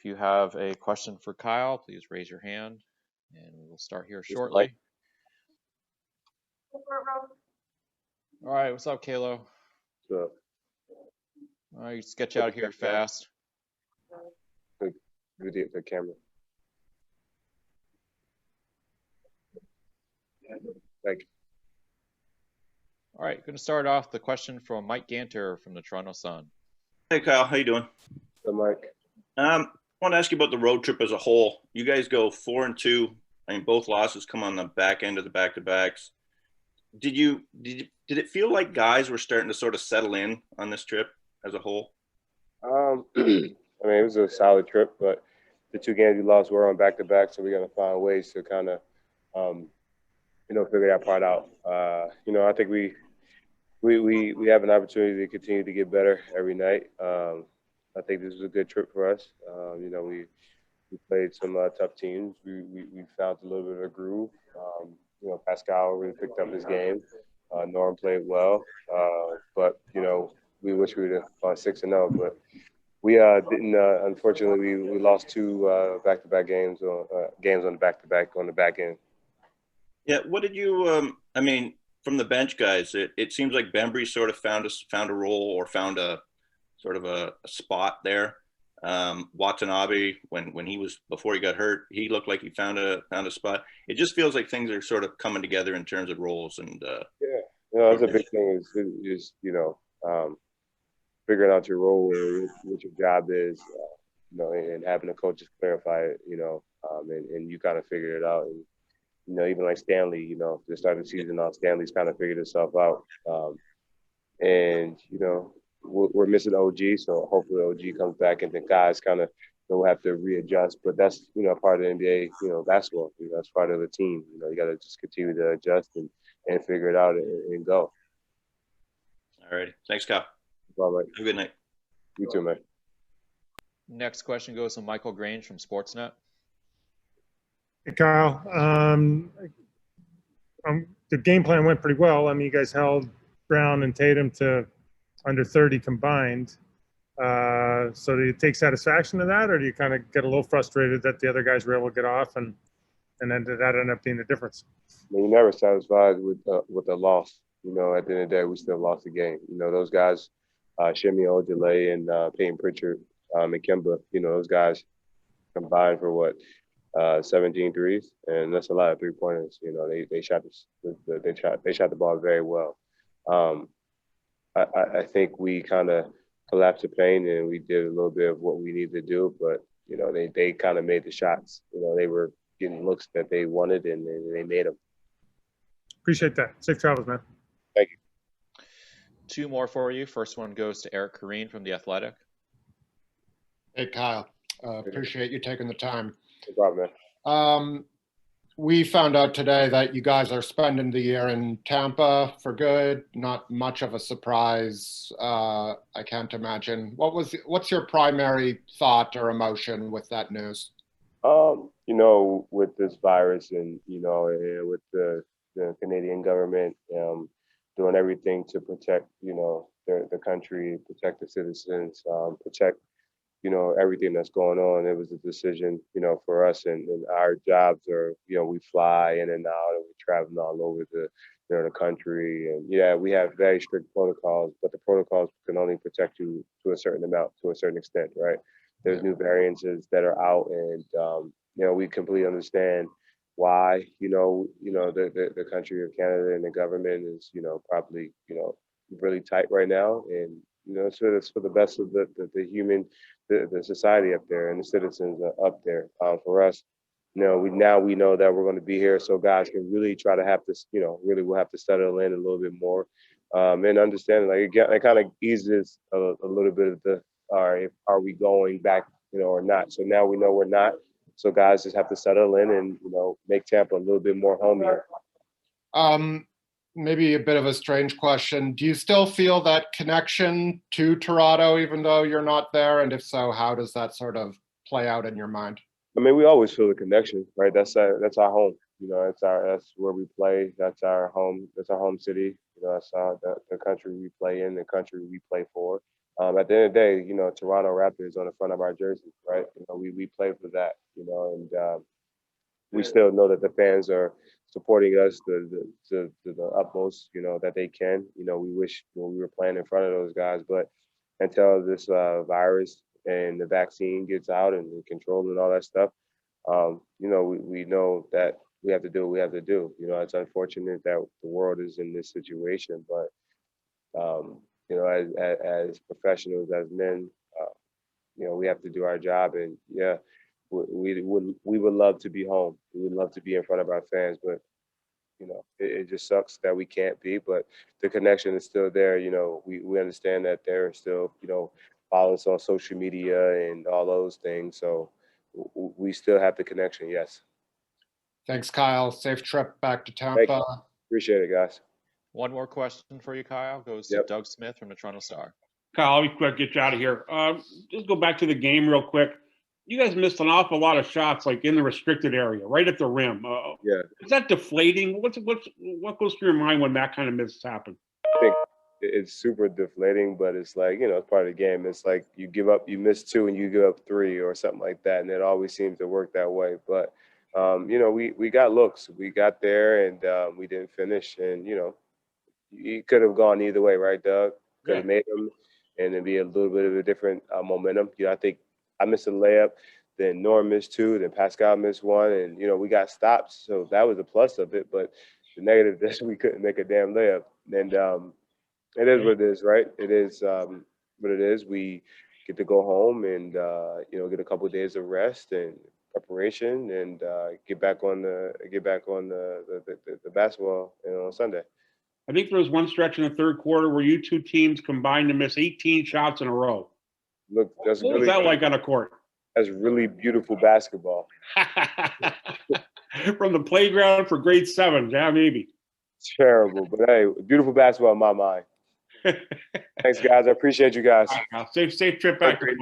If you have a question for Kyle, please raise your hand, and we will start here Mike. shortly. All right, what's up, Kalo? So, All right, sketch out here fast. good the camera. Thank you. All right, going to start off the question from Mike Ganter from the Toronto Sun. Hey, Kyle, how you doing? So, Mike. I want to ask you about the road trip as a whole. You guys go 4-2. I mean, both losses come on the back end of the back-to-backs. Did it feel like guys were starting to sort of settle in on this trip as a whole? I mean, it was a solid trip, but the two games we lost were on back-to-back, so we got to find ways to kind of, figure that part out. I think we have an opportunity to continue to get better every night. I think this was a good trip for us. We played some tough teams. We found a little bit of a groove. Pascal really picked up his game. Norm played well, but we wish we would have gone 6-0. But we didn't. Unfortunately, we lost two back-to-back games on the back-to-back on the back end. Yeah. What did you? I mean, from the bench guys, it seems like Bembry sort of found a role or found a sort of a spot there. Watanabe, when he was before he got hurt, he looked like he found a spot. It just feels like things are sort of coming together in terms of roles and. That's a big thing. Is figuring out your role and what your job is, and having the coaches clarify it, and you kind of figure it out. And even like Stanley, the start of the season now, Stanley's kind of figured himself out. We're missing OG, so hopefully OG comes back, and the guys kind of will have to readjust. But that's part of the NBA, basketball. That's part of the team. You got to just continue to adjust and figure it out and go. All right, thanks, Kyle. All right. Have a good night. You too, man. Next question goes to Michael Grange from Sportsnet. Hey, Kyle. The game plan went pretty well. I mean, you guys held Brown and Tatum to under 30 combined. So do you take satisfaction in that, or do you kind of get a little frustrated that the other guys were able to get off, and then did that end up being the difference? I mean, you're never satisfied with the loss. At the end of the day, we still lost the game. Those guys, Shimmy Ojale and Peyton Pritchard and Kemba, those guys combined for what? 17 threes, and that's a lot of 3-pointers. They shot the ball very well. I think we kind of collapsed the paint and we did a little bit of what we needed to do, but they kind of made the shots. They were getting looks that they wanted, and they made them. Appreciate that. Safe travels, man. Thank you. Two more for you. First one goes to Eric Corrine from The Athletic. Hey, Kyle. Appreciate you taking the time. No problem, man. We found out today that you guys are spending the year in Tampa for good. Not much of a surprise, I can't imagine. What's your primary thought or emotion with that news? With this virus and, with the Canadian government doing everything to protect, the country, protect the citizens, protect everything that's going on. It was a decision, for us, and our jobs are, we fly in and out, and we're traveling all over the country. And yeah, we have very strict protocols, but the protocols can only protect you to a certain amount, to a certain extent, right? There's new variances that are out, and we completely understand why, the country of Canada and the government is, probably, really tight right now. And it's for the best of the human, the society up there and the citizens up there. For us, we know that we're going to be here, so guys can really try to have this, really we'll have to settle in a little bit more, and understand, like, it kind of eases a little bit of are we going back, or not. So now we know we're not. So guys just have to settle in and make Tampa a little bit more homier. Maybe a bit of a strange question. Do you still feel that connection to Toronto, even though you're not there? And if so, how does that sort of play out in your mind? I mean, we always feel the connection, right? That's our home. That's where we play. That's our home. That's our home city. That's the country we play in, the country we play for. at the end of the day, you know, Toronto Raptors on the front of our jersey, right? You know, we play for that, you know, and we still know that the fans are supporting us to the utmost, you know, that they can. You know, we wish we were playing in front of those guys, but until this virus and the vaccine gets out and controlled and all that stuff, you know, we know that we have to do what we have to do. You know, it's unfortunate that the world is in this situation, but you know, as professionals, as men, you know, we have to do our job. And yeah, we would love to be home. We would love to be in front of our fans, but you know, it just sucks that we can't be. But the connection is still there. You know, we understand that they're still, you know, follow us on social media and all those things. So we still have the connection. Yes. Thanks, Kyle. Safe trip back to Thank Tampa. you. Appreciate it, guys. One more question for you, Kyle. Goes to Yep. Doug Smith from the Toronto Star. Kyle, I'll be quick, get you out of here. Just go back to the game real quick. You guys missed an awful lot of shots, like in the restricted area, right at the rim. Yeah. Is that deflating? What goes through your mind when that kind of misses happen? I think it's super deflating, but it's like, you know, it's part of the game. It's like you give up, you miss 2 and you give up 3 or something like that. And it always seems to work that way. But, you know, we got looks. We got there and we didn't finish. And, you know, you could have gone either way, right, Doug? Could have made them and it'd be a little bit of a different momentum. You know, I think I missed a layup, then Norm missed 2, then Pascal missed 1. And, you know, we got stops. So that was a plus of it. But the negative is we couldn't make a damn layup. And, it is what it is, right? It is what it is. We get to go home and you know, get a couple of days of rest and preparation, and get back on the basketball, you know, on Sunday. I think there was one stretch in the third quarter where you two teams combined to miss 18 shots in a row. Look, that's What really, was that like on a court? that's really beautiful basketball. From the playground for grade 7, yeah, maybe. It's terrible, but hey, beautiful basketball in my mind. Thanks, guys. I appreciate you guys. All right, Safe trip back to Florida.